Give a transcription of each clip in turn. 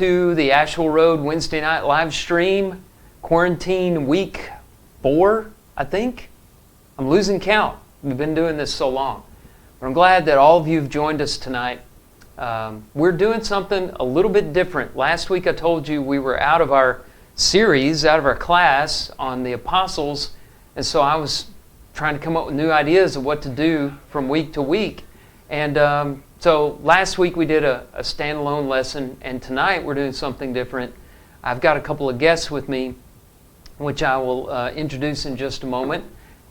to the Ashville Road Wednesday night live stream, quarantine week 4, I think. I'm losing count. We've been doing this so long. But I'm glad that all of you have joined us tonight. We're doing something a little bit different. Last week I told you we were out of our series, out of our class on the apostles, and so I was trying to come up with new ideas of what to do from week to week. And so last week we did a standalone lesson, and tonight we're doing something different. I've got a couple of guests with me, which I will introduce in just a moment.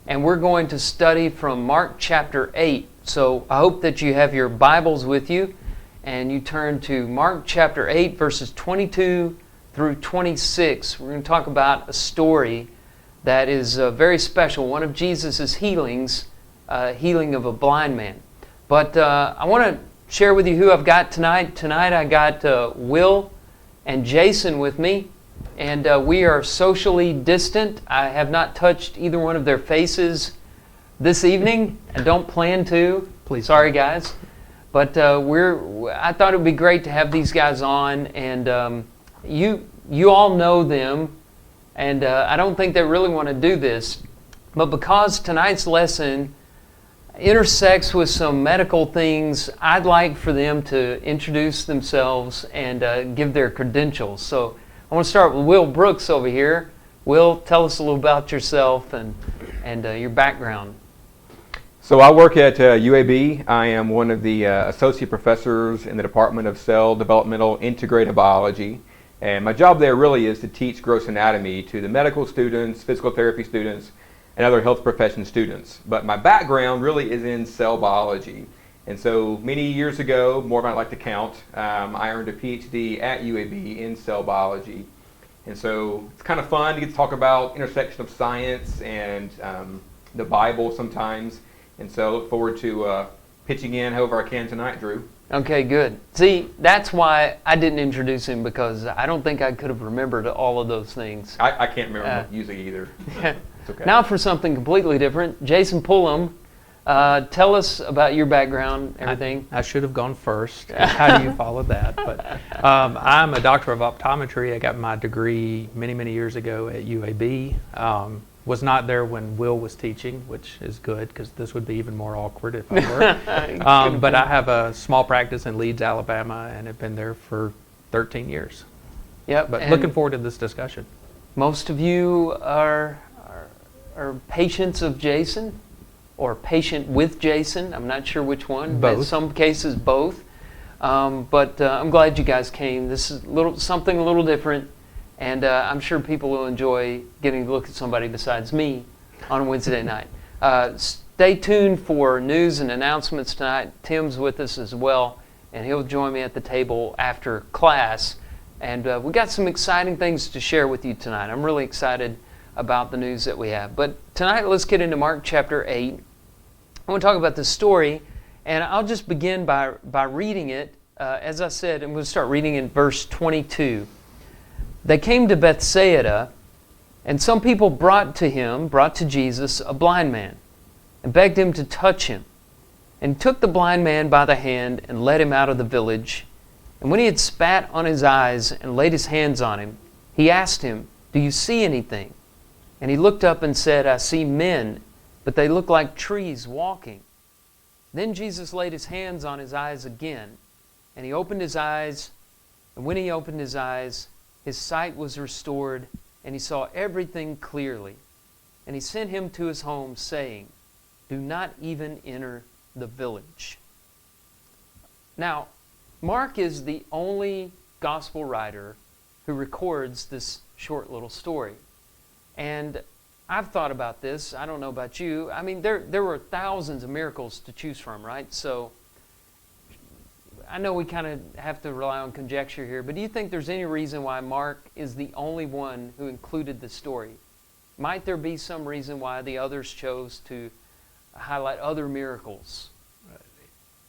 And we're going to study from Mark chapter 8. So I hope that you have your Bibles with you, and you turn to Mark chapter 8, verses 22 through 26. We're going to talk about a story that is very special, one of Jesus' healings, healing of a blind man. But I want to share with you who I've got tonight. Tonight I got Will and Jason with me, and we are socially distant. I have not touched either one of their faces this evening. I don't plan to. Please, sorry guys. But I thought it would be great to have these guys on, and you all know them. And I don't think they really want to do this, but because tonight's lesson intersects with some medical things, I'd like for them to introduce themselves and give their credentials. So I want to start with Will Brooks over here. Will, tell us a little about yourself and your background. So I work at UAB. I am one of the associate professors in the Department of Cell Developmental Integrative Biology. And my job there really is to teach gross anatomy to the medical students, physical therapy students, and other health profession students. But my background really is in cell biology. And so many years ago, more than I'd like to count, I earned a PhD at UAB in cell biology. And so it's kind of fun to get to talk about intersection of science and the Bible sometimes. And so I look forward to pitching in however I can tonight, Drew. Okay, good. See, that's why I didn't introduce him, because I don't think I could have remembered all of those things. I can't remember usually either. It's okay. Now for something completely different, Jason Pulliam, tell us about your background, everything. I should have gone first. How do you follow that? But I'm a doctor of optometry. I got my degree many, many years ago at UAB. Was not there when Will was teaching, which is good because this would be even more awkward if I were. But I have a small practice in Leeds, Alabama, and have been there for 13 years. Yep. But looking forward to this discussion. Most of you are patients of Jason, or patient with Jason. I'm not sure which one. Both. In some cases, both. But I'm glad you guys came. This is something a little different. And I'm sure people will enjoy getting to look at somebody besides me on Wednesday night. Stay tuned for news and announcements tonight. Tim's with us as well, and he'll join me at the table after class. And we got some exciting things to share with you tonight. I'm really excited about the news that we have. But tonight, let's get into Mark chapter 8. I want to talk about this story, and I'll just begin by reading it. As I said, I'm going to start reading in verse 22. They came to Bethsaida, and some people brought to Jesus a blind man, and begged him to touch him. And he took the blind man by the hand and led him out of the village. And when he had spat on his eyes and laid his hands on him, he asked him, "Do you see anything?" And he looked up and said, "I see men, but they look like trees walking." Then Jesus laid his hands on his eyes again, and he opened his eyes, and when he opened his eyes, his sight was restored, and he saw everything clearly. And he sent him to his home, saying, "Do not even enter the village." Now, Mark is the only gospel writer who records this short little story. And I've thought about this. I don't know about you. I mean, there were thousands of miracles to choose from, right? So I know we kind of have to rely on conjecture here, but do you think there's any reason why Mark is the only one who included the story? Might there be some reason why the others chose to highlight other miracles?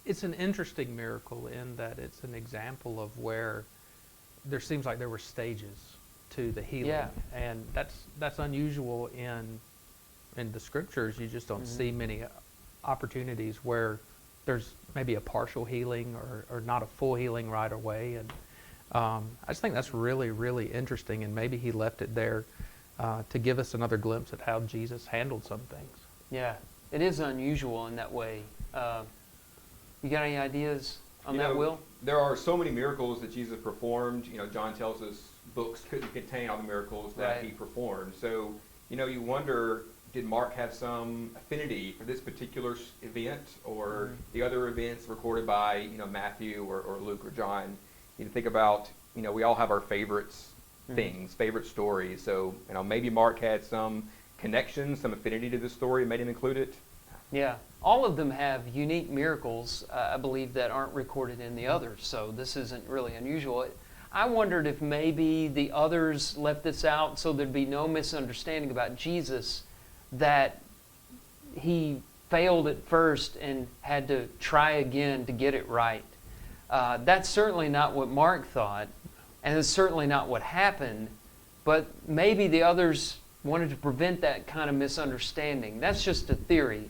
It's an interesting miracle in that it's an example of where there seems like there were stages to the healing. Yeah. And that's unusual in the scriptures. You just don't see many opportunities where there's maybe a partial healing or not a full healing right away. And I just think that's really, really interesting, and maybe he left it there to give us another glimpse at how Jesus handled some things. Yeah, it is unusual in that way. You got any ideas on that, Will? There are so many miracles that Jesus performed. John tells us books couldn't contain all the miracles that he performed. So, you wonder, did Mark have some affinity for this particular event or the other events recorded by, Matthew or Luke or John? You think about, we all have our favorites, things, favorite stories. So, maybe Mark had some connection, some affinity to this story and made him include it. Yeah. All of them have unique miracles, I believe, that aren't recorded in the others. So this isn't really unusual. I wondered if maybe the others left this out so there'd be no misunderstanding about Jesus, that he failed at first and had to try again to get it right. That's certainly not what Mark thought, and it's certainly not what happened, but maybe the others wanted to prevent that kind of misunderstanding. That's just a theory.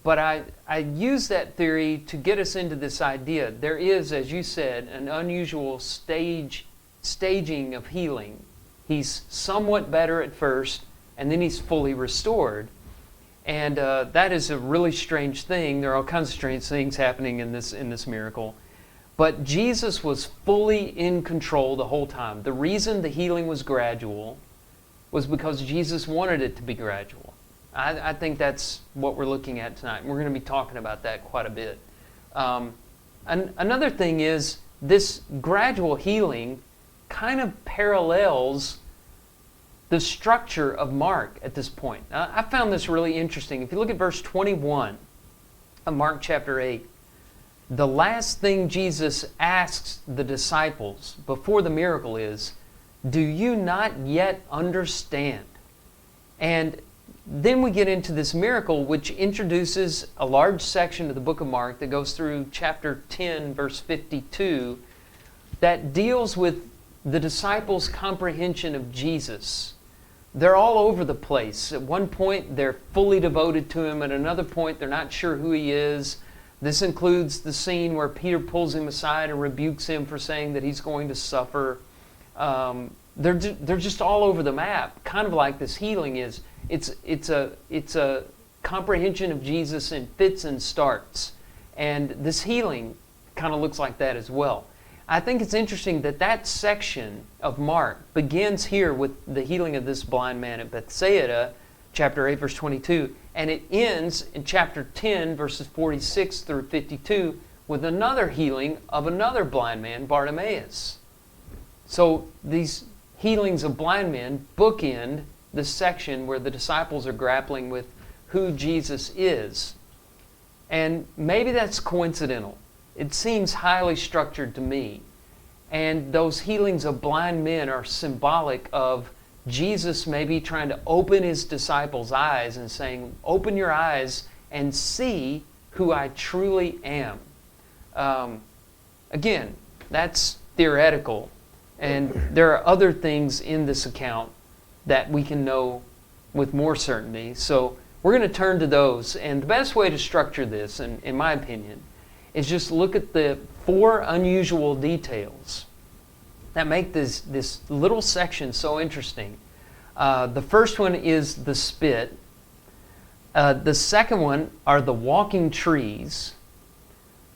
But I use that theory to get us into this idea. There is, as you said, an unusual staging of healing. He's somewhat better at first, and then he's fully restored. And that is a really strange thing. There are all kinds of strange things happening in this miracle. But Jesus was fully in control the whole time. The reason the healing was gradual was because Jesus wanted it to be gradual. I think that's what we're looking at tonight. We're going to be talking about that quite a bit. Another thing is, this gradual healing kind of parallels the structure of Mark at this point. I found this really interesting. If you look at verse 21 of Mark chapter 8, the last thing Jesus asks the disciples before the miracle is, "Do you not yet understand?" And then we get into this miracle, which introduces a large section of the book of Mark that goes through chapter 10, verse 52, that deals with the disciples' comprehension of Jesus. They're all over the place. At one point, they're fully devoted to him. At another point, they're not sure who he is. This includes the scene where Peter pulls him aside and rebukes him for saying that he's going to suffer. They're just all over the map, kind of like this healing is. It's a comprehension of Jesus in fits and starts. And this healing kind of looks like that as well. I think it's interesting that that section of Mark begins here with the healing of this blind man at Bethsaida, chapter 8, verse 22, and it ends in chapter 10, verses 46 through 52, with another healing of another blind man, Bartimaeus. So these healings of blind men bookend this section where the disciples are grappling with who Jesus is. And maybe that's coincidental. It seems highly structured to me. And those healings of blind men are symbolic of Jesus maybe trying to open his disciples' eyes and saying, "Open your eyes and see who I truly am." Again, that's theoretical. And there are other things in this account that we can know with more certainty. So we're going to turn to those. And the best way to structure this, in my opinion, is just look at the 4 unusual details that make this little section so interesting. The first one is the spit. The second one are the walking trees.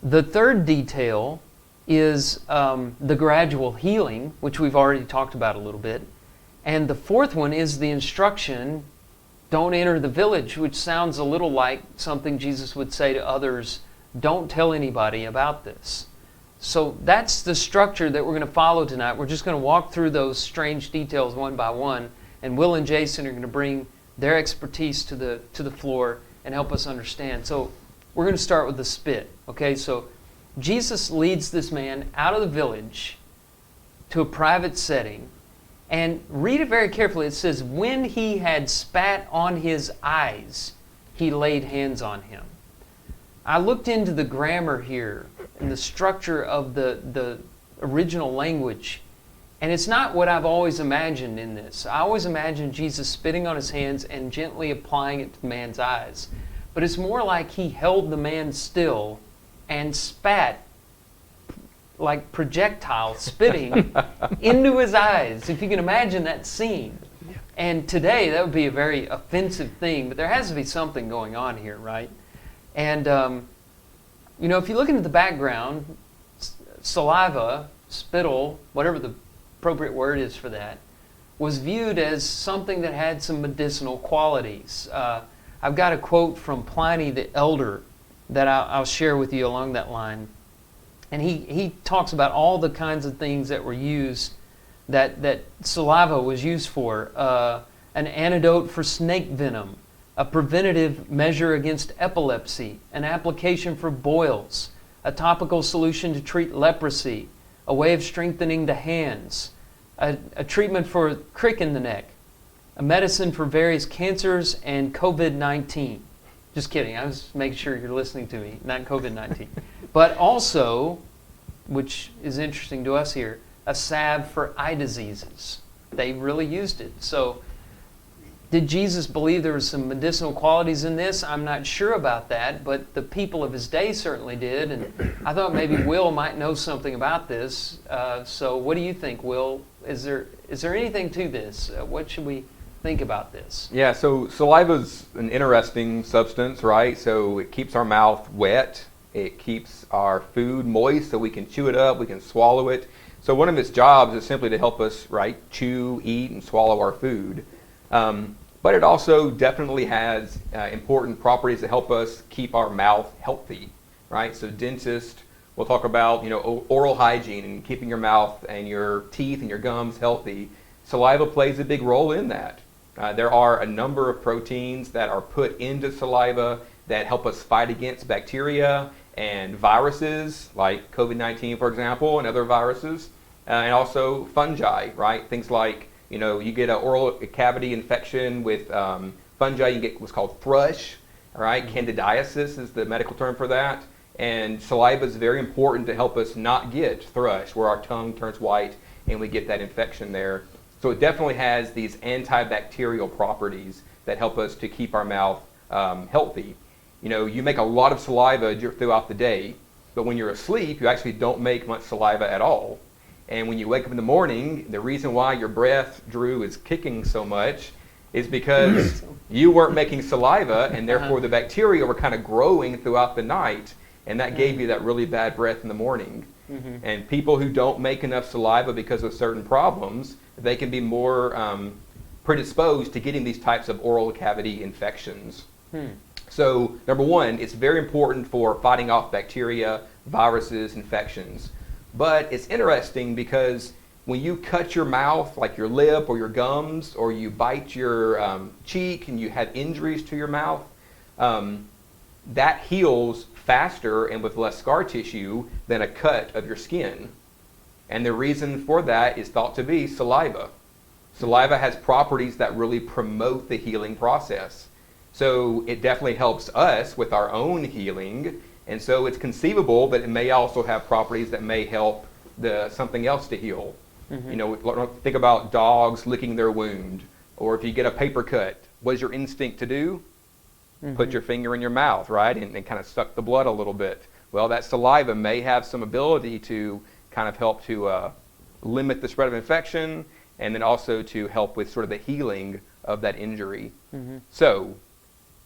The third detail is the gradual healing, which we've already talked about a little bit. And the fourth one is the instruction, "Don't enter the village," which sounds a little like something Jesus would say to others, "Don't tell anybody about this." So that's the structure that we're going to follow tonight. We're just going to walk through those strange details one by one, and Will and Jason are going to bring their expertise to the floor and help us understand. So we're going to start with the spit. Okay, so Jesus leads this man out of the village to a private setting, and read it very carefully. It says, "When he had spat on his eyes, he laid hands on him." I looked into the grammar here and the structure of the original language, and it's not what I've always imagined in this. I always imagined Jesus spitting on his hands and gently applying it to the man's eyes. But it's more like he held the man still and spat like projectile spitting into his eyes, if you can imagine that scene. And today, that would be a very offensive thing, but there has to be something going on here, right? And, if you look into the background, saliva, spittle, whatever the appropriate word is for that, was viewed as something that had some medicinal qualities. I've got a quote from Pliny the Elder that I'll share with you along that line. And he talks about all the kinds of things that were used, that saliva was used for. An antidote for snake venom, a preventative measure against epilepsy, an application for boils, a topical solution to treat leprosy, a way of strengthening the hands, a treatment for crick in the neck, a medicine for various cancers, and COVID-19. Just kidding, I was making sure you're listening to me, not COVID-19. But also, which is interesting to us here, a salve for eye diseases. They really used it. So, did Jesus believe there were some medicinal qualities in this? I'm not sure about that, but the people of his day certainly did, and I thought maybe Will might know something about this. So what do you think, Will? Is there anything to this? What should we think about this? Yeah, so saliva's an interesting substance, right? So it keeps our mouth wet. It keeps our food moist so we can chew it up, we can swallow it. So one of its jobs is simply to help us, right, chew, eat, and swallow our food. But it also definitely has important properties that help us keep our mouth healthy, right? So dentists will talk about, oral hygiene and keeping your mouth and your teeth and your gums healthy. Saliva plays a big role in that. There are a number of proteins that are put into saliva that help us fight against bacteria and viruses, like COVID-19, for example, and other viruses, and also fungi, right? Things like, you get an oral cavity infection with fungi, you get what's called thrush, all right? Candidiasis is the medical term for that. And saliva is very important to help us not get thrush, where our tongue turns white and we get that infection there. So it definitely has these antibacterial properties that help us to keep our mouth healthy. You make a lot of saliva throughout the day, but when you're asleep, you actually don't make much saliva at all. And when you wake up in the morning, the reason why your breath, Drew, is kicking so much is because you weren't making saliva, and therefore the bacteria were kind of growing throughout the night, and that gave you that really bad breath in the morning. Mm-hmm. And people who don't make enough saliva because of certain problems, they can be more predisposed to getting these types of oral cavity infections. So, number one, it's very important for fighting off bacteria, viruses, infections. But it's interesting because when you cut your mouth, like your lip or your gums, or you bite your cheek and you have injuries to your mouth, that heals faster and with less scar tissue than a cut of your skin. And the reason for that is thought to be saliva. Saliva has properties that really promote the healing process. So it definitely helps us with our own healing. And so it's conceivable that it may also have properties that may help something else to heal. Mm-hmm. Think about dogs licking their wound, or if you get a paper cut, what is your instinct to do? Mm-hmm. Put your finger in your mouth, right, and kind of suck the blood a little bit. Well, that saliva may have some ability to kind of help to limit the spread of infection, and then also to help with sort of the healing of that injury. Mm-hmm. So,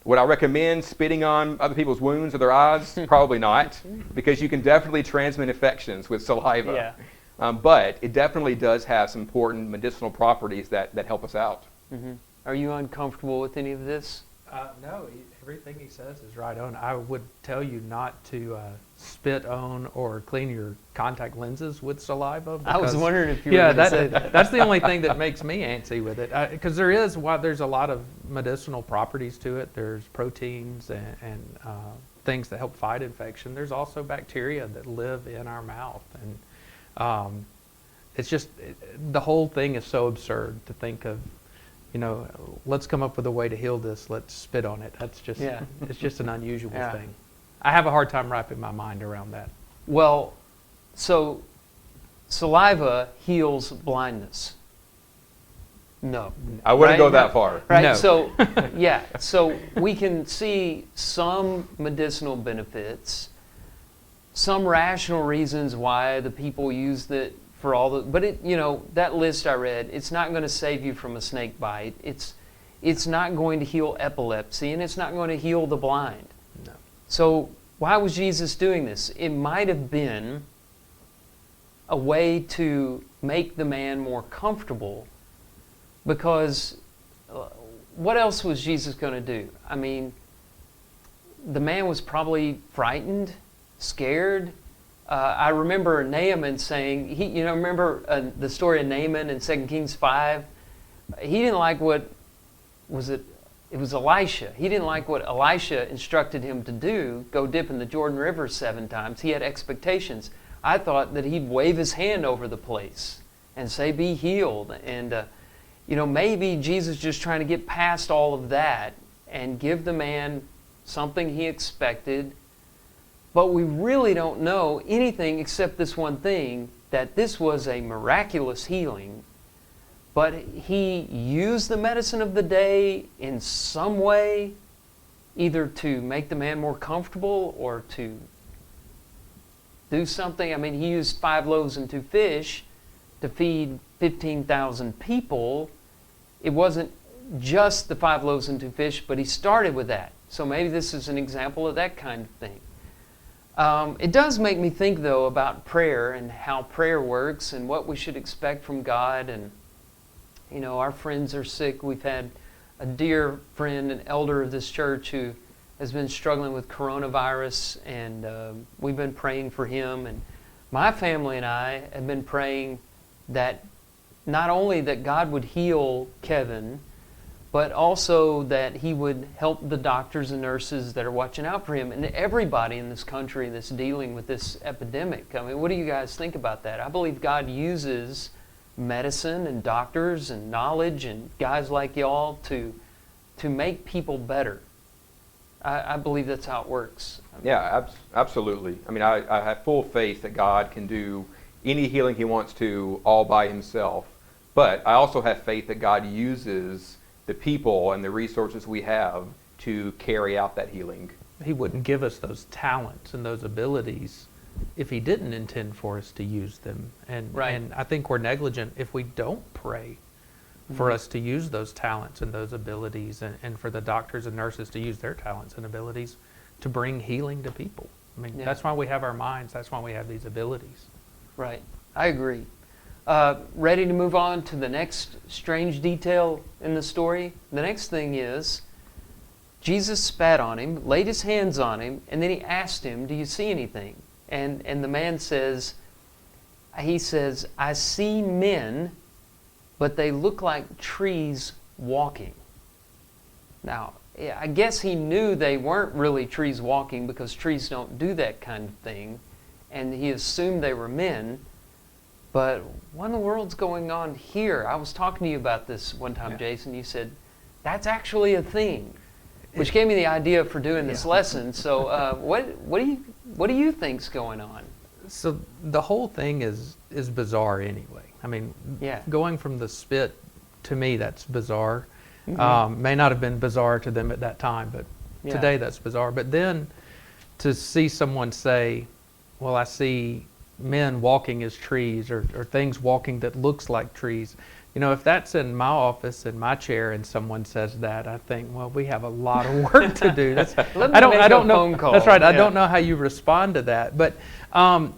would I recommend spitting on other people's wounds or their eyes? Probably not, because you can definitely transmit infections with saliva. Yeah. But it definitely does have some important medicinal properties that help us out. Mm-hmm. Are you uncomfortable with any of this? No, everything he says is right on. I would tell you not to spit on or clean your contact lenses with saliva. I was wondering if you were going to say that. That's the only thing that makes me antsy with it. Because there's a lot of medicinal properties to it. There's proteins and things that help fight infection. There's also bacteria that live in our mouth. And it's just, the whole thing is so absurd to think of, let's come up with a way to heal this. Let's spit on it. That's just, it's just an unusual thing. I have a hard time wrapping my mind around that. Well, so saliva heals blindness. No. I wouldn't go that far. Right? No. So, so we can see some medicinal benefits. some rational reasons why the people used it for all the, but it, that list I read, it's not going to save you from a snake bite. It's not going to heal epilepsy, and it's not going to heal the blind. No. So why was Jesus doing this? It might have been a way to make the man more comfortable, because what else was Jesus going to do? I mean, the man was probably frightened, scared. I remember Naaman saying, remember the story of Naaman in 2 Kings 5? He didn't like what, it was Elisha. He didn't like what Elisha instructed him to do, go dip in the Jordan River 7 times. He had expectations. I thought that he'd wave his hand over the place and say, be healed. And, maybe Jesus just trying to get past all of that and give the man something he expected. But we really don't know anything except this one thing, that this was a miraculous healing. But he used the medicine of the day in some way, either to make the man more comfortable or to do something. I mean, he used 5 loaves and 2 fish to feed 15,000 people. It wasn't just the 5 loaves and 2 fish, but he started with that. So maybe this is an example of that kind of thing. It does make me think, though, about prayer and how prayer works and what we should expect from God. And, our friends are sick. We've had a dear friend, an elder of this church, who has been struggling with coronavirus, and we've been praying for him. And my family and I have been praying that not only that God would heal Kevin, but also that he would help the doctors and nurses that are watching out for him, and everybody in this country that's dealing with this epidemic. I mean, what do you guys think about that? I believe God uses medicine and doctors and knowledge and guys like y'all to make people better. I believe that's how it works. Yeah, absolutely. I mean, I have full faith that God can do any healing he wants to all by himself, but I also have faith that God uses the people and the resources we have to carry out that healing. He wouldn't give us those talents and those abilities if he didn't intend for us to use them. And I think we're negligent if we don't pray for us to use those talents and those abilities, and for the doctors and nurses to use their talents and abilities to bring healing to people. I mean, that's why we have our minds. That's why we have these abilities. Right. I agree. Ready to move on to the next strange detail in the story? The next thing is, Jesus spat on him, laid his hands on him, and then he asked him, do you see anything? And the man says, I see men, but they look like trees walking. Now, I guess he knew they weren't really trees walking, because trees don't do that kind of thing, and he assumed they were men. But what in the world's going on here? I was talking to you about this one time, Jason. You said, that's actually a thing, which gave me the idea for doing this lesson. So what do you think's going on? So the whole thing is bizarre anyway. I mean, going from the spit, to me, that's bizarre. May not have been bizarre to them at that time, but today that's bizarre. But then to see someone say, well, I see men walking as trees, or things walking that looks like trees. If that's in my office, in my chair, and someone says that, I think, well, we have a lot of work to do. I don't know. Phone call. That's right. I don't know how you respond to that. But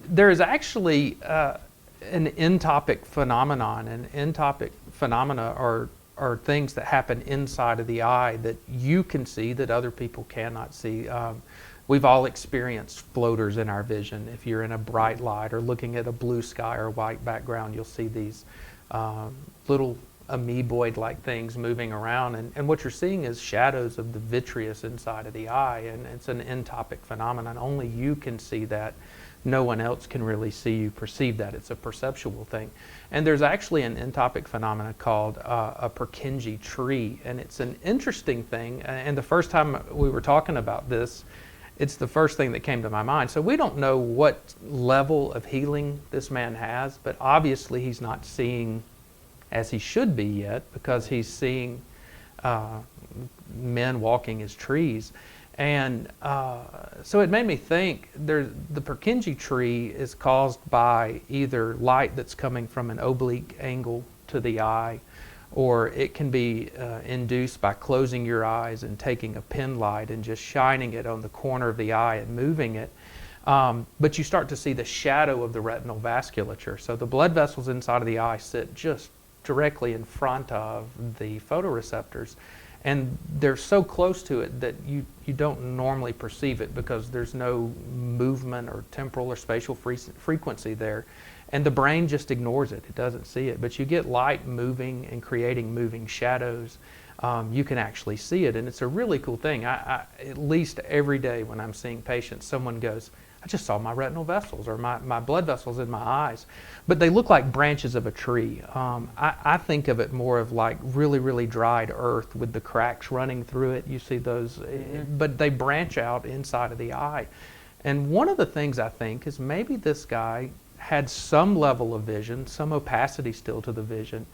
there is actually an entopic phenomenon, and entopic phenomena are things that happen inside of the eye that you can see that other people cannot see. We've all experienced floaters in our vision. If you're in a bright light or looking at a blue sky or white background, you'll see these little amoeboid-like things moving around. And what you're seeing is shadows of the vitreous inside of the eye, and it's an entopic phenomenon. Only you can see that. No one else can really see you perceive that. It's a perceptual thing. And there's actually an entopic phenomenon called a Purkinje tree, and it's an interesting thing. And the first time we were talking about this, it's the first thing that came to my mind. So we don't know what level of healing this man has, but obviously he's not seeing as he should be yet, because he's seeing men walking as trees. And so it made me think the Purkinje tree is caused by either light that's coming from an oblique angle to the eye, or it can be induced by closing your eyes and taking a pen light and just shining it on the corner of the eye and moving it. But you start to see the shadow of the retinal vasculature. So the blood vessels inside of the eye sit just directly in front of the photoreceptors. And they're so close to it that you don't normally perceive it because there's no movement or temporal or spatial frequency there. And the brain just ignores it. It doesn't see it. But you get light moving and creating moving shadows. You can actually see it. And it's a really cool thing. I at least every day when I'm seeing patients, someone goes, I just saw my retinal vessels or my blood vessels in my eyes. But they look like branches of a tree. I think of it more of like really, really dried earth with the cracks running through it. You see those, but they branch out inside of the eye. And one of the things I think is maybe this guy had some level of vision, some opacity still to the vision,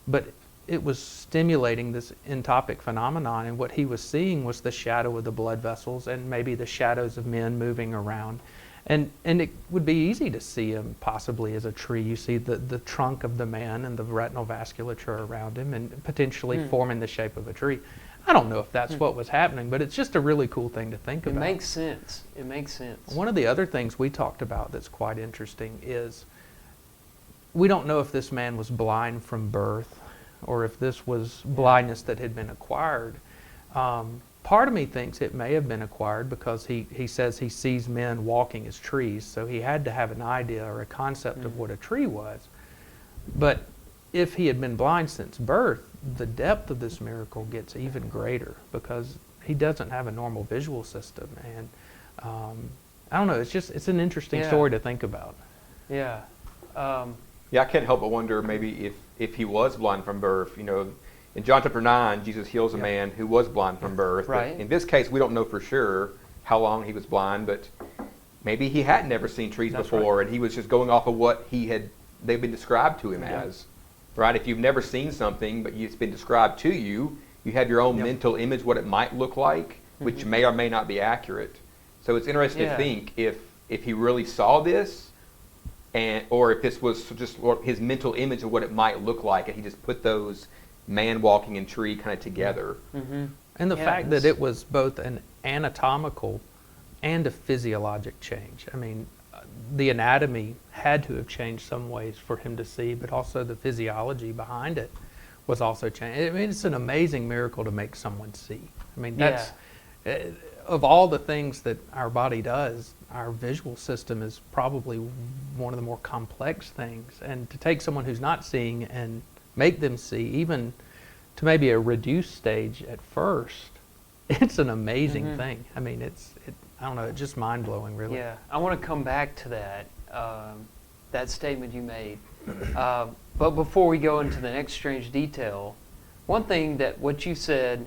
but it was stimulating this entopic phenomenon, and what he was seeing was the shadow of the blood vessels and maybe the shadows of men moving around. And it would be easy to see him possibly as a tree. You see the trunk of the man and the retinal vasculature around him and potentially forming the shape of a tree. I don't know if that's what was happening, but it's just a really cool thing to think about. It makes sense. It makes sense. One of the other things we talked about that's quite interesting is we don't know if this man was blind from birth or if this was blindness that had been acquired. Part of me thinks it may have been acquired because he says he sees men walking as trees, so he had to have an idea or a concept of what a tree was. But if he had been blind since birth, the depth of this miracle gets even greater because he doesn't have a normal visual system. And I don't know, it's an interesting story to think about. Yeah. Yeah, I can't help but wonder maybe if he was blind from birth. You know, in John chapter 9, Jesus heals a man who was blind from birth. Right. But in this case, we don't know for sure how long he was blind, but maybe he had never seen trees before, and he was just going off of what they've been described to him as. Right? If you've never seen something, but it's been described to you, you have your own mental image what it might look like, which may or may not be accurate. So it's interesting to think if he really saw this, or if this was just his mental image of what it might look like, and he just put those man walking and tree kind of together. And the fact that it was both an anatomical and a physiologic change. I mean, the anatomy had to have changed some ways for him to see, but also the physiology behind it was also changed. I mean, it's an amazing miracle to make someone see. I mean, that's of all the things that our body does, our visual system is probably one of the more complex things. And to take someone who's not seeing and make them see, even to maybe a reduced stage at first, it's an amazing thing. I mean, I don't know, it's just mind-blowing, really. Yeah, I want to come back to that statement you made. But before we go into the next strange detail, one thing that what you said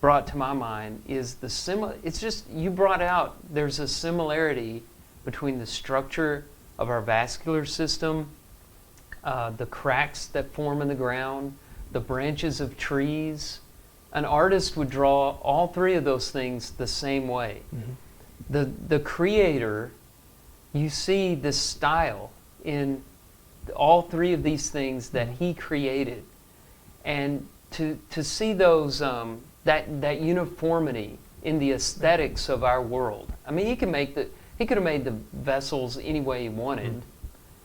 brought to my mind is it's just, you brought out, there's a similarity between the structure of our vascular system, the cracks that form in the ground, the branches of trees. An artist would draw all three of those things the same way. The creator, you see this style in all three of these things that he created. And to see those, that uniformity in the aesthetics of our world. I mean, he could have made the vessels any way he wanted.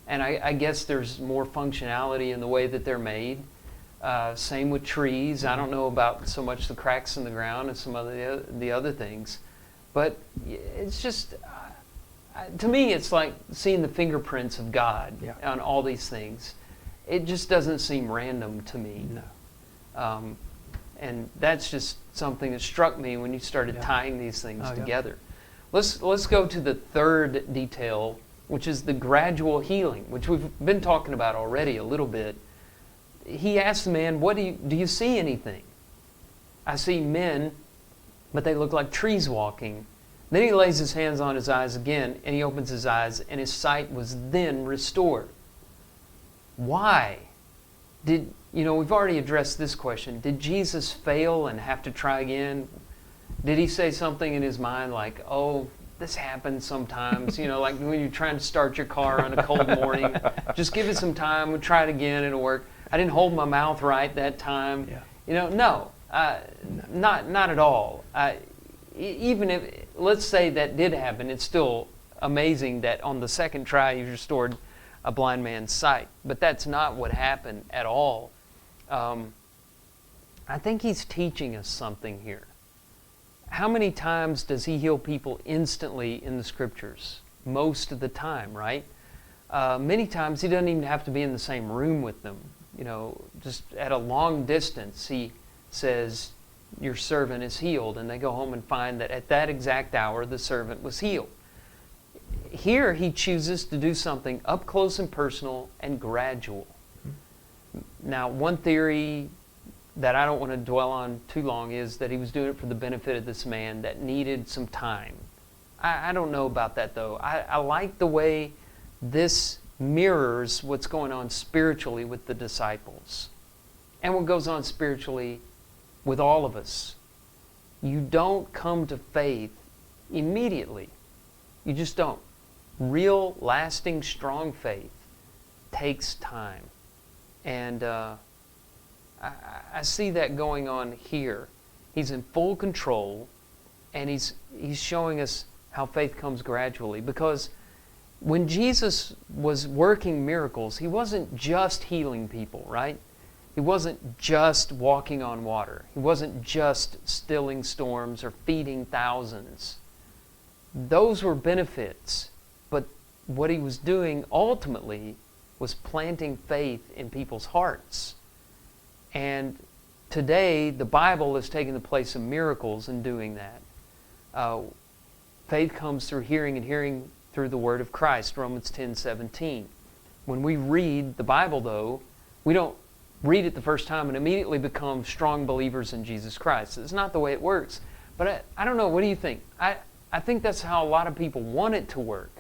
And I guess there's more functionality in the way that they're made. Same with trees. I don't know about so much the cracks in the ground and some of the other things. But it's just, to me, it's like seeing the fingerprints of God on all these things. It just doesn't seem random to me. No. And that's just something that struck me when you started tying these things together. Let's go to the third detail, which is the gradual healing, which we've been talking about already a little bit. He asked the man, do you see anything? I see men, but they look like trees walking. Then he lays his hands on his eyes again, and he opens his eyes, and his sight was then restored. Why? We've already addressed this question. Did Jesus fail and have to try again? Did he say something in his mind like, oh, this happens sometimes, like when you're trying to start your car on a cold morning, just give it some time, we'll try it again, it'll work. I didn't hold my mouth right that time. Yeah. No, not at all. Even if, let's say that did happen, it's still amazing that on the second try you restored a blind man's sight. But that's not what happened at all. I think he's teaching us something here. How many times does he heal people instantly in the scriptures? Most of the time, right? Many times he doesn't even have to be in the same room with them. Just at a long distance, he says, your servant is healed. And they go home and find that at that exact hour, the servant was healed. Here, he chooses to do something up close and personal and gradual. Now, one theory that I don't want to dwell on too long is that he was doing it for the benefit of this man that needed some time. I don't know about that, though. I like the way this mirrors what's going on spiritually with the disciples and what goes on spiritually with all of us. You don't come to faith immediately. You just don't. Real, lasting, strong faith takes time. And I see that going on here. He's in full control, and he's showing us how faith comes gradually. Because when Jesus was working miracles, he wasn't just healing people, right? He wasn't just walking on water. He wasn't just stilling storms or feeding thousands. Those were benefits. But what he was doing ultimately was planting faith in people's hearts. And today, the Bible is taking the place of miracles in doing that. Faith comes through hearing, and hearing through the Word of Christ, Romans 10:17. When we read the Bible, though, we don't read it the first time and immediately become strong believers in Jesus Christ. It's not the way it works. But I don't know, what do you think? I think that's how a lot of people want it to work.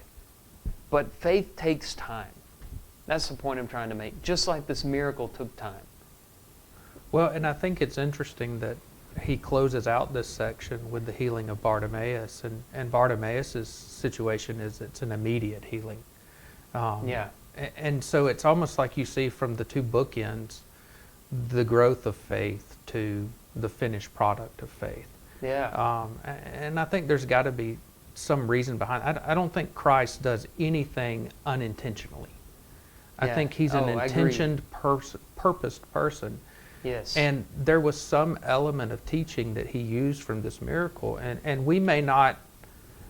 But faith takes time. That's the point I'm trying to make. Just like this miracle took time. Well, and I think it's interesting that he closes out this section with the healing of Bartimaeus. And Bartimaeus' situation is it's an immediate healing. And so it's almost like you see from the two bookends the growth of faith to the finished product of faith. Yeah. And I think there's got to be some reason behind it. I don't think Christ does anything unintentionally. I think he's an intentioned, purposed person. Yes. And there was some element of teaching that he used from this miracle. And we may not,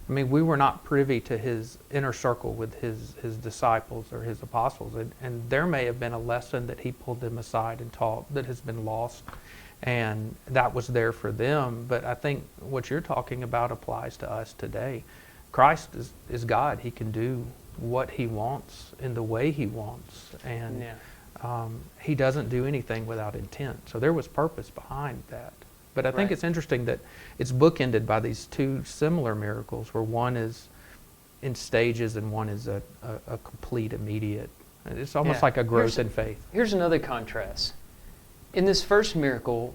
we were not privy to his inner circle with his disciples or his apostles. And there may have been a lesson that he pulled them aside and taught that has been lost. And that was there for them. But I think what you're talking about applies to us today. Christ is God. He can do what he wants in the way he wants. And he doesn't do anything without intent. So there was purpose behind that. But I think it's interesting that it's bookended by these two similar miracles, where one is in stages and one is a complete, immediate. It's almost like a growth in faith. Here's another contrast. In this first miracle,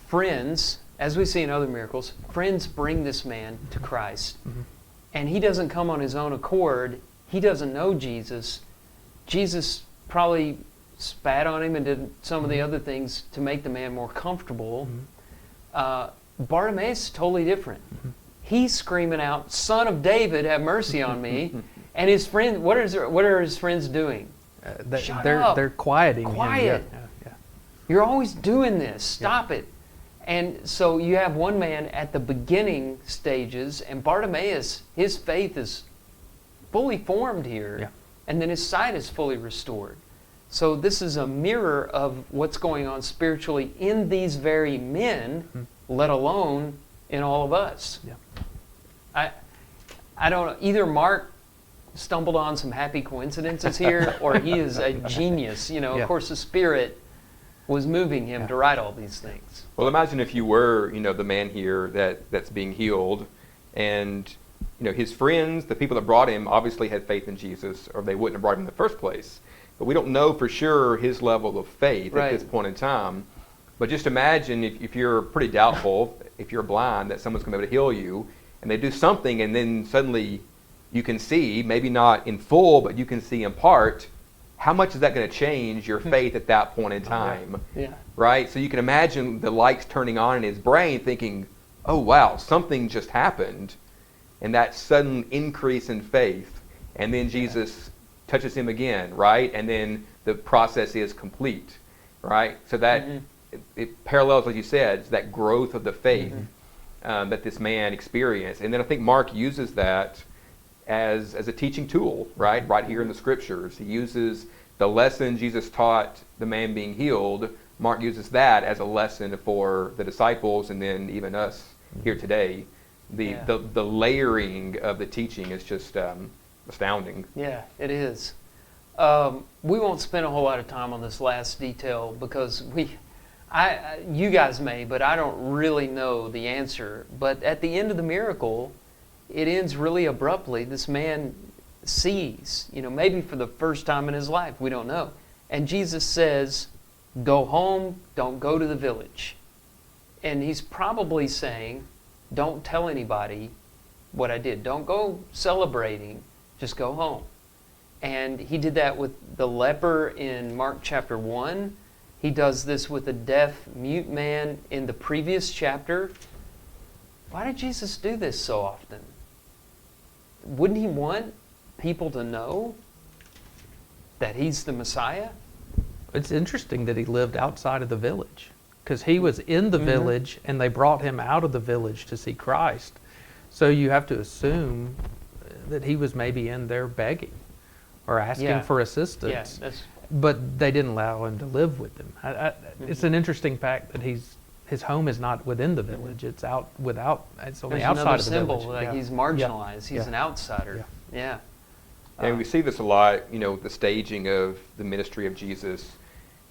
friends, as we see in other miracles, friends bring this man to Christ. Mm-hmm. And he doesn't come on his own accord. He doesn't know Jesus. Jesus probably spat on him and did some of the other things to make the man more comfortable. Mm-hmm. Bartimaeus is totally different. Mm-hmm. He's screaming out, "Son of David, have mercy on me." And his friend, what are his friends doing? They're quieting him. Quiet. Yeah. You're always doing this. Stop it. And so you have one man at the beginning stages, and Bartimaeus, his faith is fully formed here, and then his sight is fully restored. So this is a mirror of what's going on spiritually in these very men, let alone in all of us. Yeah. I don't know. Either Mark stumbled on some happy coincidences here, or he is a genius. Of course, the Spirit was moving him to write all these things. Well, imagine if you were, the man here that's being healed, and his friends, the people that brought him, obviously had faith in Jesus, or they wouldn't have brought him in the first place. But we don't know for sure his level of faith at this point in time. But just imagine if you're pretty doubtful, if you're blind, that someone's going to be able to heal you, and they do something, and then suddenly you can see, maybe not in full, but you can see in part. How much is that going to change your faith at that point in time? Yeah. Right? So you can imagine the lights turning on in his brain thinking, oh, wow, something just happened. And that sudden increase in faith. And then Jesus touches him again, right? And then the process is complete, right? So that it parallels, like you said, that growth of the faith that this man experienced. And then I think Mark uses that as a teaching tool, right here in the scriptures. He uses the lesson Jesus taught the man being healed. Mark uses that as a lesson for the disciples and then even us here today. The layering of the teaching is just astounding. Yeah, it is. We won't spend a whole lot of time on this last detail because you guys may, but I don't really know the answer. But at the end of the miracle, it ends really abruptly. This man sees, maybe for the first time in his life, we don't know. And Jesus says, go home, don't go to the village. And he's probably saying, don't tell anybody what I did. Don't go celebrating, just go home. And he did that with the leper in Mark chapter 1. He does this with the deaf, mute man in the previous chapter. Why did Jesus do this so often? Wouldn't he want people to know that he's the Messiah? It's interesting that he lived outside of the village, because he was in the village and they brought him out of the village to see Christ. So you have to assume that he was maybe in there begging or asking for assistance. But they didn't allow him to live with them. It's an interesting fact that his home is not within the village. It's out it's on the outside of the village. Symbol, like he's marginalized. He's an outsider. Yeah. And we see this a lot, the staging of the ministry of Jesus.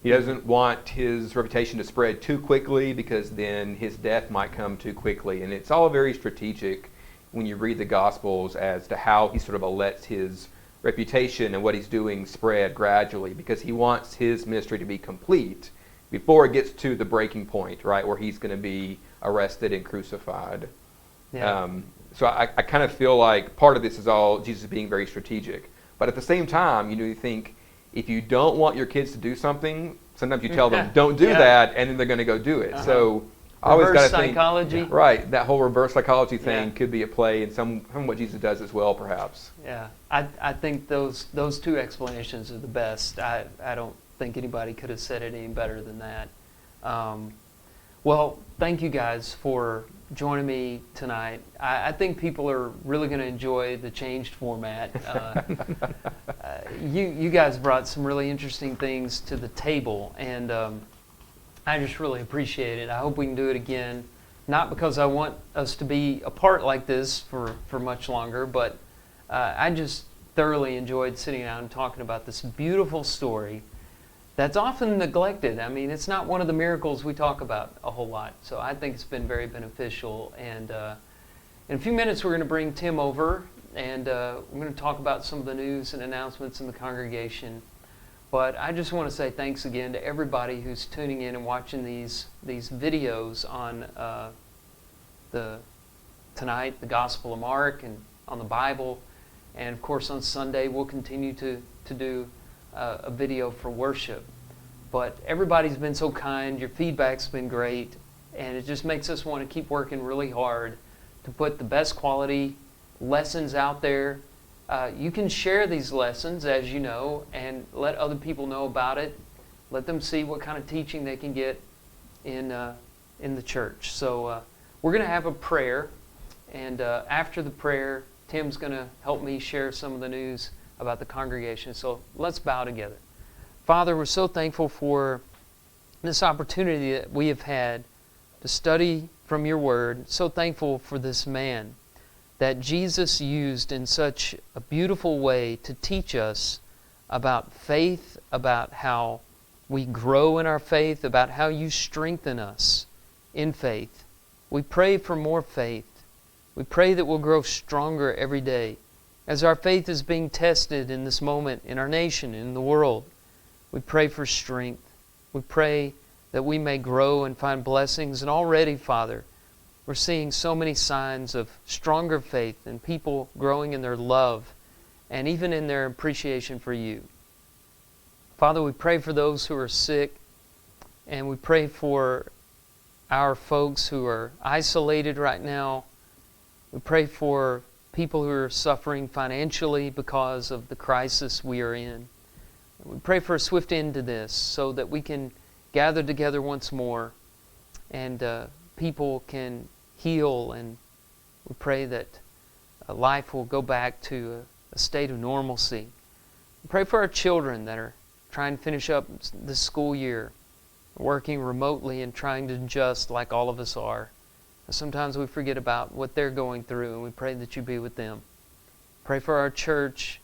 He doesn't want his reputation to spread too quickly because then his death might come too quickly. And it's all very strategic when you read the Gospels as to how he sort of lets his reputation and what he's doing spread gradually, because he wants his ministry to be complete before it gets to the breaking point, right, where he's going to be arrested and crucified. Yeah. So I kind of feel like part of this is all Jesus being very strategic. But at the same time, you think if you don't want your kids to do something, sometimes you tell them, don't do that, and then they're going to go do it. So I always got to think, psychology. Right, that whole reverse psychology thing could be at play in some of what Jesus does as well, perhaps. Yeah, I think those two explanations are the best. I don't think anybody could have said it any better than that. Well, thank you guys for joining me tonight. I think people are really going to enjoy the changed format. You guys brought some really interesting things to the table, and I just really appreciate it. I hope we can do it again, not because I want us to be apart like this for much longer, but I just thoroughly enjoyed sitting down and talking about this beautiful story that's often neglected. I mean, it's not one of the miracles we talk about a whole lot. So I think it's been very beneficial. And in a few minutes, we're going to bring Tim over, and we're going to talk about some of the news and announcements in the congregation. But I just want to say thanks again to everybody who's tuning in and watching these videos on tonight, the Gospel of Mark, and on the Bible. And of course, on Sunday, we'll continue to do a video for worship. But everybody's been so kind, your feedback's been great, and it just makes us want to keep working really hard to put the best quality lessons out there. You can share these lessons, as you know, and let other people know about it. Let them see what kind of teaching they can get in the church. So we're going to have a prayer, and after the prayer, Tim's going to help me share some of the news about the congregation. So let's bow together. Father, we're so thankful for this opportunity that we have had to study from your word. So thankful for this man that Jesus used in such a beautiful way to teach us about faith, about how we grow in our faith, about how you strengthen us in faith. We pray for more faith. We pray that we'll grow stronger every day. As our faith is being tested in this moment in our nation, in the world, we pray for strength. We pray that we may grow and find blessings. And already, Father, we're seeing so many signs of stronger faith and people growing in their love and even in their appreciation for you. Father, we pray for those who are sick, and we pray for our folks who are isolated right now. We pray for people who are suffering financially because of the crisis we are in. We pray for a swift end to this so that we can gather together once more and people can heal, and we pray that life will go back to a state of normalcy. We pray for our children that are trying to finish up this school year, working remotely and trying to adjust like all of us are. Sometimes we forget about what they're going through, and we pray that you be with them. Pray for our church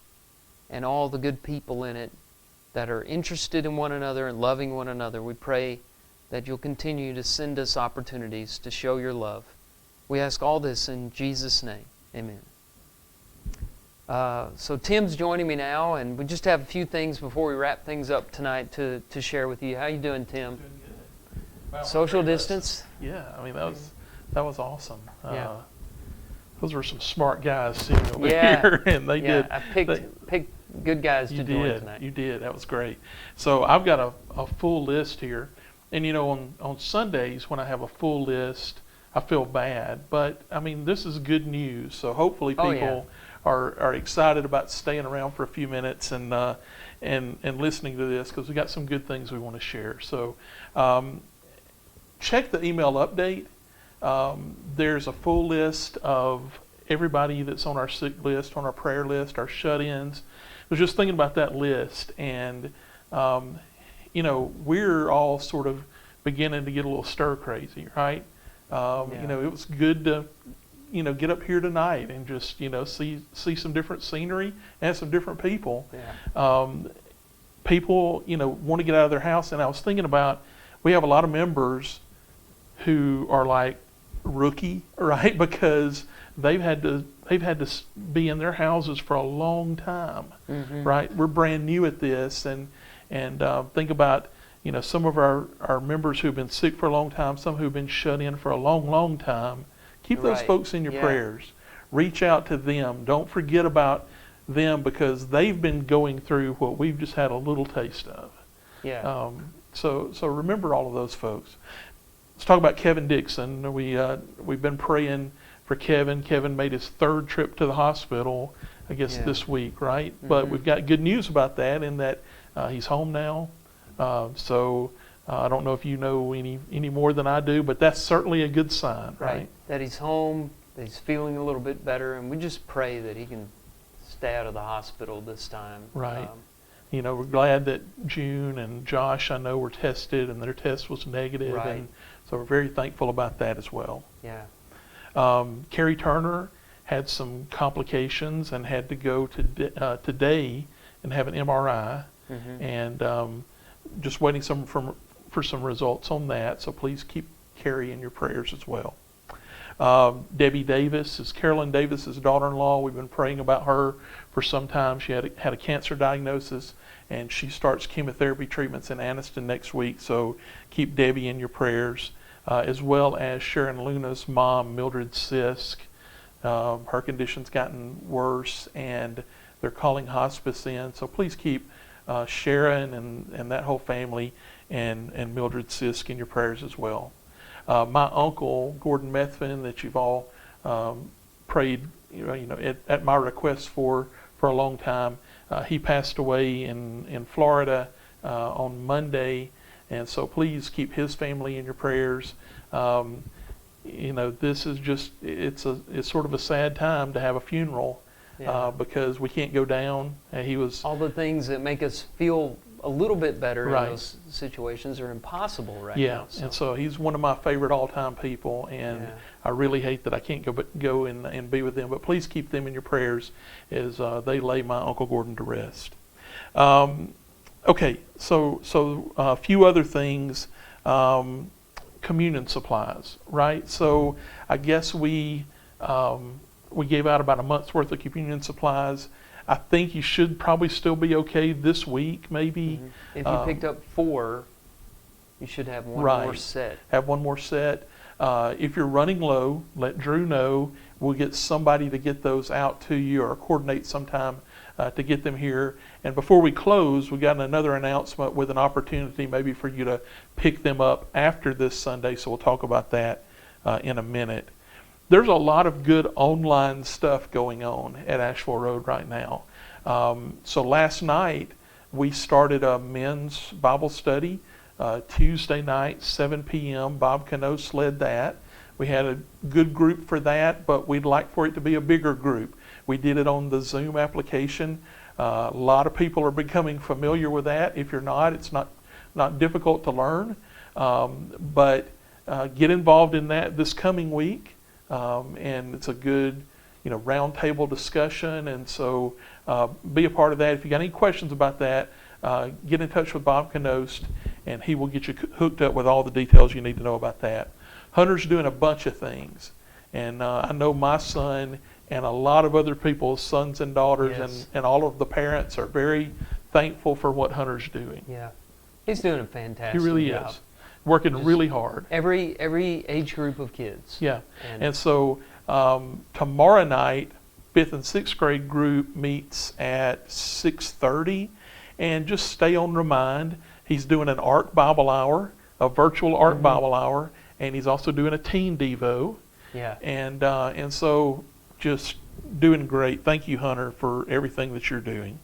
and all the good people in it that are interested in one another and loving one another. We pray that you'll continue to send us opportunities to show your love. We ask all this in Jesus' name. Amen. So Tim's joining me now, and we just have a few things before we wrap things up tonight to share with you. How you doing, Tim? Doing good. Wow, Social distance? Yeah, I mean that was awesome. Yeah. Those were some smart guys sitting over Yeah. here, and they did. I picked good guys to join tonight. You did. That was great. So I've got a full list here, and on Sundays when I have a full list, I feel bad, but I mean this is good news. So hopefully people are excited about staying around for a few minutes and listening to this, because we got some good things we want to share. So check the email update. There's a full list of everybody that's on our sick list, on our prayer list, our shut-ins. I was just thinking about that list, and we're all sort of beginning to get a little stir crazy, right? It was good to get up here tonight and just see some different scenery and some different people. Yeah. People want to get out of their house, and I was thinking about, we have a lot of members who are like rookie, right? Because they've had to be in their houses for a long time, right? We're brand new at this, and think about some of our members who've been sick for a long time, some who've been shut in for a long time. Keep those folks in your prayers. Reach out to them. Don't forget about them, because they've been going through what we've just had a little taste of. Yeah. So remember all of those folks. Let's talk about Kevin Dixon. We've been praying for Kevin. Kevin made his third trip to the hospital, I guess this week, right? But we've got good news about that, in that he's home now. So I don't know if you know any more than I do, but that's certainly a good sign, right? That he's home, that he's feeling a little bit better, and we just pray that he can stay out of the hospital this time. Right. We're glad that June and Josh, I know, were tested, and their test was negative, and so we're very thankful about that as well. Yeah. Carrie Turner had some complications and had to go to today and have an MRI, and just waiting for some results on that. So please keep Carrie in your prayers as well. Debbie Davis is Carolyn Davis's daughter-in-law. We've been praying about her for some time. She had a cancer diagnosis, and she starts chemotherapy treatments in Anniston next week. So keep Debbie in your prayers, as well as Sharon Luna's mom, Mildred Sisk. Her condition's gotten worse, and they're calling hospice in. So please keep Sharon and that whole family and Mildred Sisk in your prayers as well. My uncle, Gordon Methvin, that you've all prayed at my request for a long time, he passed away in Florida on Monday, and so please keep his family in your prayers. This is just, it's sort of a sad time to have a funeral, because we can't go down. He was all the things that make us feel a little bit better in those situations are impossible now. Yeah, and so he's one of my favorite all-time people, and I really hate that I can't go and be with them. But please keep them in your prayers as they lay my Uncle Gordon to rest. Okay, so a few other things. Communion supplies, right? So I guess we gave out about a month's worth of communion supplies. I think you should probably still be okay this week, maybe. If you picked up 4, you should have one more set. Have one more set. If you're running low, let Drew know. We'll get somebody to get those out to you or coordinate sometime to get them here. And before we close, we got another announcement with an opportunity maybe for you to pick them up after this Sunday, so we'll talk about that in a minute. There's a lot of good online stuff going on at Ashville Road right now. So last night, we started a men's Bible study. Tuesday night, 7 p.m. Bob Canos led that. We had a good group for that, but we'd like for it to be a bigger group. We did it on the Zoom application. A lot of people are becoming familiar with that. If you're not, it's not difficult to learn. But get involved in that this coming week. And it's a good, roundtable discussion. And so be a part of that. If you got any questions about that, get in touch with Bob Canost, and he will get you hooked up with all the details you need to know about that. Hunter's doing a bunch of things. And I know my son and a lot of other people's sons and daughters, Yes. and all of the parents are very thankful for what Hunter's doing. Yeah. He's doing a fantastic He really job. is. Working Just really hard. Every age group of kids. Yeah. And, And so tomorrow night, 5th and 6th grade group meets at 6:30. And just stay on remind. He's doing an Art Bible Hour, a virtual Art Bible Hour, and he's also doing a Teen Devo. yeah. And so just doing great. Thank you, Hunter, for everything that you're doing.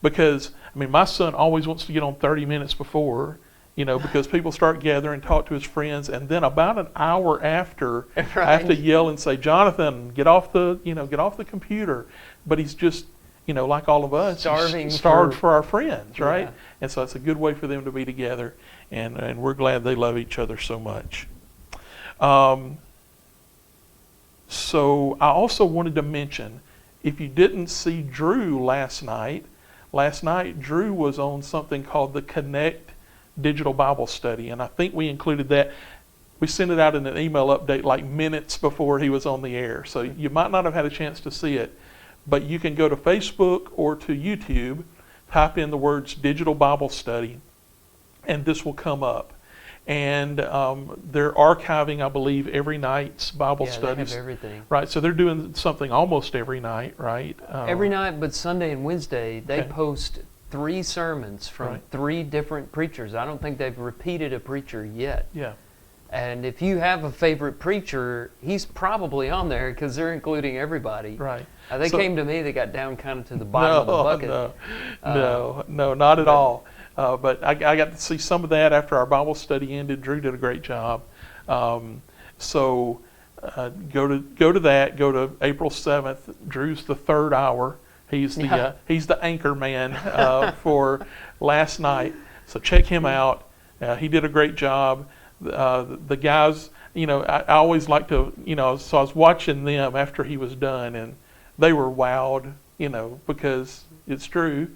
Because, my son always wants to get on 30 minutes before, because people start gathering, talk to his friends, and then about an hour after, I have to Right. yell and say, Jonathan, get off the computer. But he's just, like all of us, Starving starved for- for our friends, right? Yeah. And so it's a good way for them to be together, and we're glad they love each other so much. So I also wanted to mention, if you didn't see Drew last night Drew was on something called the Connect Digital Bible Study, and I think we included that. We sent it out in an email update like minutes before he was on the air, so you might not have had a chance to see it, but you can go to Facebook or to YouTube, type in the words Digital Bible Study, and this will come up. And they're archiving, I believe, every night's Bible Yeah, studies. they have everything. Right, so they're doing something almost every night, right? Every night, but Sunday and Wednesday, they Okay. post 3 sermons from Right. 3 different preachers. I don't think they've repeated a preacher yet. Yeah, And if you have a favorite preacher, he's probably on there because they're including everybody. right. They So- came to me, they got down kind of to the bottom of the bucket. No, not at all. But I got to see some of that after our Bible study ended. Drew did a great job. So go to that. Go to April 7th. Drew's the 3rd hour. He's the anchor man for last night. So check him out. He did a great job. The guys, I always like to, so I was watching them after he was done, and they were wowed, because it's Drew.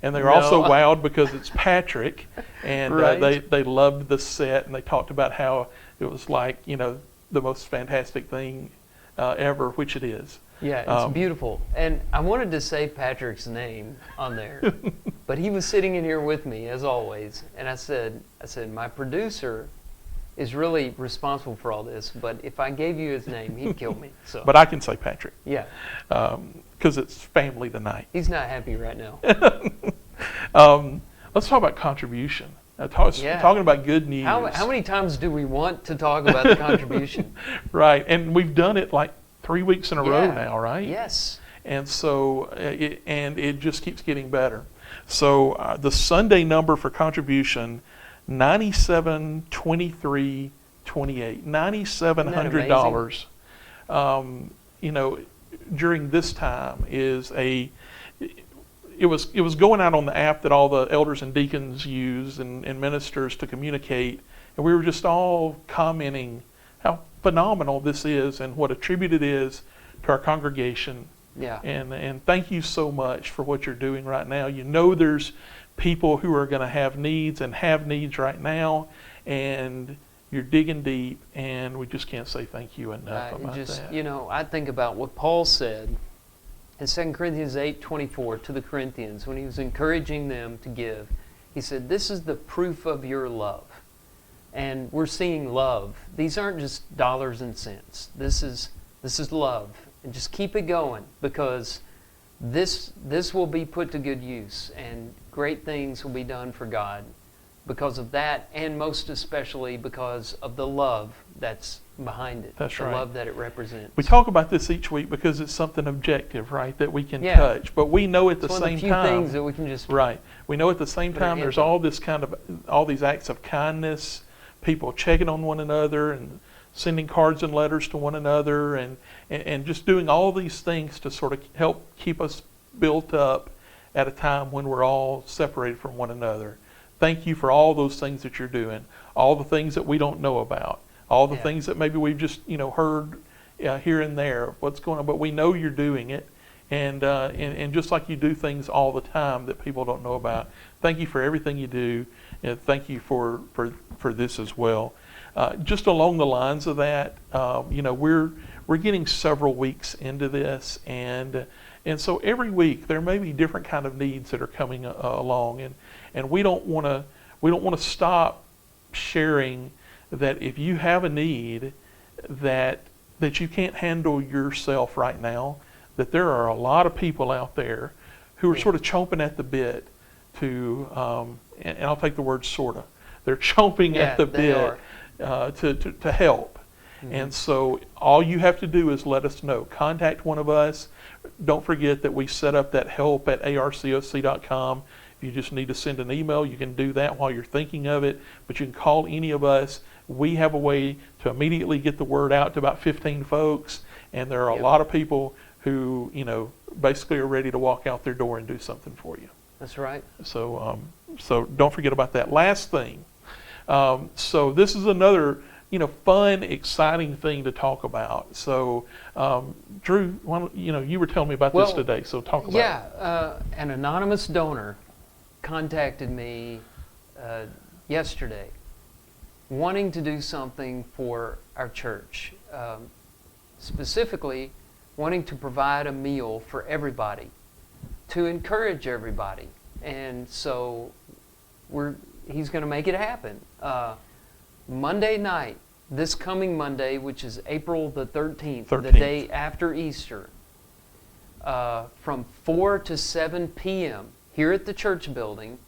And they were also wowed because it's Patrick, and Right. they loved the set, and they talked about how it was like, the most fantastic thing ever, which it is. Yeah, it's beautiful. And I wanted to say Patrick's name on there, but he was sitting in here with me, as always. And I said, my producer is really responsible for all this, but if I gave you his name, he'd kill me. So, But I can say Patrick, yeah, because it's family tonight. he's not happy right now. Let's talk about contribution. Talking about good news. How many times do we want to talk about the contribution? Right, and we've done it like 3 weeks in a row Yeah. now, right? Yes. And so, it just keeps getting better. So the Sunday number for contribution, $97.23.28, $9,700. During this time it was going out on the app that all the elders and deacons use and ministers to communicate, and we were just all commenting how phenomenal this is and what a tribute it is to our congregation. Yeah. And thank you so much for what you're doing right now. There's people who are going to have needs right now, and you're digging deep, and we just can't say thank you enough about that. I think about what Paul said in 2 Corinthians 8:24 to the Corinthians when he was encouraging them to give. He said, "This is the proof of your love, and we're seeing love. These aren't just dollars and cents. This is love, and just keep it going, because this will be put to good use, and great things will be done for God because of that, and most especially because of the love that's behind it. That's the right. love that it represents. We talk about this each week because it's something objective, right, that we can Yeah. touch. But we know at the It's one same of the few time, things that we can just right? We know at the same Put our time there's hands on. all these acts of kindness, people checking on one another and sending cards and letters to one another, and just doing all these things to sort of help keep us built up at a time when we're all separated from one another. Thank you for all those things that you're doing, all the things that we don't know about, all the Yeah. things that maybe we've just heard here and there, what's going on, but we know you're doing it, and just like you do things all the time that people don't know about. Thank you for everything you do, and thank you for this as well. Just along the lines of that, we're getting several weeks into this, and so every week there may be different kind of needs that are coming along, and we don't want to stop sharing that if you have a need that you can't handle yourself right now, that there are a lot of people out there who are sort of chomping at the bit to, and I'll take the word sorta. They're chomping at the bit to help. Mm-hmm. And so all you have to do is let us know. Contact one of us. Don't forget that we set up that help at arcoc.com. If you just need to send an email, you can do that while you're thinking of it, but you can call any of us. We have a way to immediately get the word out to about 15 folks, and there are a lot of people who, basically are ready to walk out their door and do something for you. That's right. So don't forget about that. Last thing. So this is another, fun, exciting thing to talk about. So, Drew, you were telling me about this today, so talk about it. Yeah, an anonymous donor contacted me yesterday wanting to do something for our church, specifically wanting to provide a meal for everybody, to encourage everybody. And so he's going to make it happen. Monday night, this coming Monday, which is April the 13th, the day after Easter, from 4 to 7 p.m. here at the church building,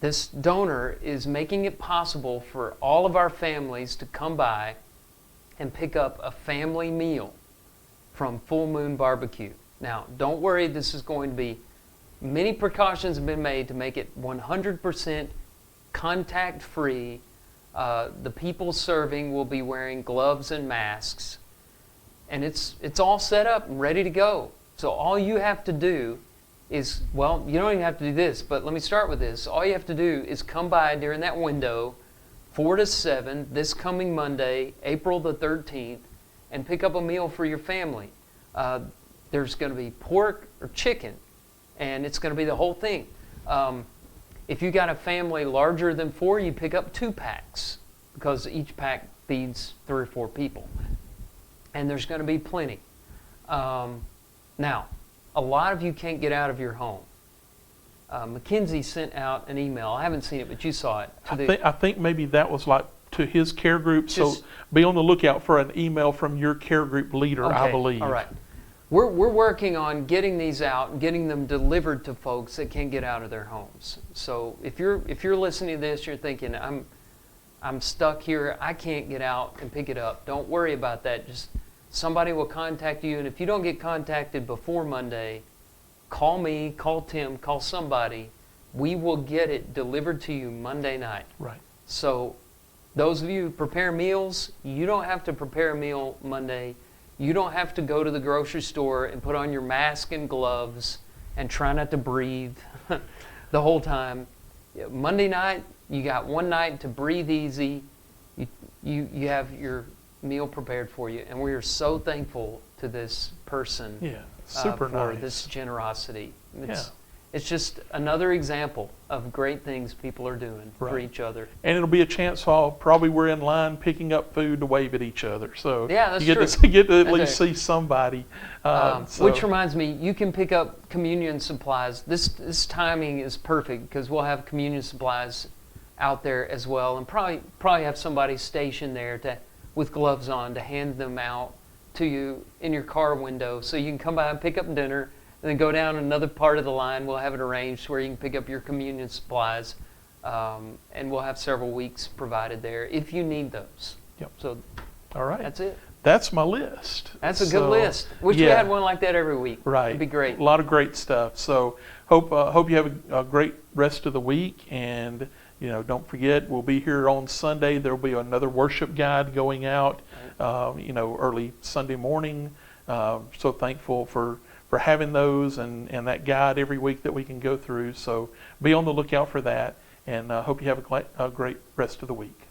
this donor is making it possible for all of our families to come by and pick up a family meal from Full Moon Barbecue. Now, don't worry, this is going to be, many precautions have been made to make it 100% contact-free. The people serving will be wearing gloves and masks, and it's all set up and ready to go. So all you have to do is, you don't even have to do this, but let me start with this. All you have to do is come by during that window, 4 to 7, this coming Monday, April the 13th, and pick up a meal for your family. There's going to be pork or chicken, and it's going to be the whole thing. If you got a family larger than 4, you pick up 2 packs, because each pack feeds 3 or 4 people. And there's going to be plenty. Now, a lot of you can't get out of your home. Mackenzie sent out an email. I haven't seen it, but you saw it. I think maybe that was like to his care group. So be on the lookout for an email from your care group leader, okay, I believe. All right. We're working on getting these out and getting them delivered to folks that can't get out of their homes. So if you're listening to this, you're thinking, I'm stuck here, I can't get out and pick it up. Don't worry about that. Just somebody will contact you, and if you don't get contacted before Monday, call me, call Tim, call somebody. We will get it delivered to you Monday night. Right. So those of you who prepare meals, you don't have to prepare a meal Monday. You don't have to go to the grocery store and put on your mask and gloves and try not to breathe the whole time. Monday night, you got one night to breathe easy. You have your meal prepared for you, and we are so thankful to this person super for nice. this generosity. It's just another example of great things people are doing for each other. And it'll be a chance while probably we're in line picking up food to wave at each other. So that's you get true. to get to at least see somebody. Which reminds me, you can pick up communion supplies. This timing is perfect because we'll have communion supplies out there as well, and probably have somebody stationed there with gloves on to hand them out to you in your car window, so you can come by and pick up dinner, and then go down another part of the line. We'll have it arranged where you can pick up your communion supplies, and we'll have several weeks provided there if you need those. Yep. So All right. that's it. That's my list. That's a good list. Wish we yeah. had one like that every week. Right. It'd be great. A lot of great stuff. So hope you have a great rest of the week, and don't forget, we'll be here on Sunday. There'll be another worship guide going out, early Sunday morning. So thankful for having those and that guide every week that we can go through. So be on the lookout for that, and hope you have a great rest of the week.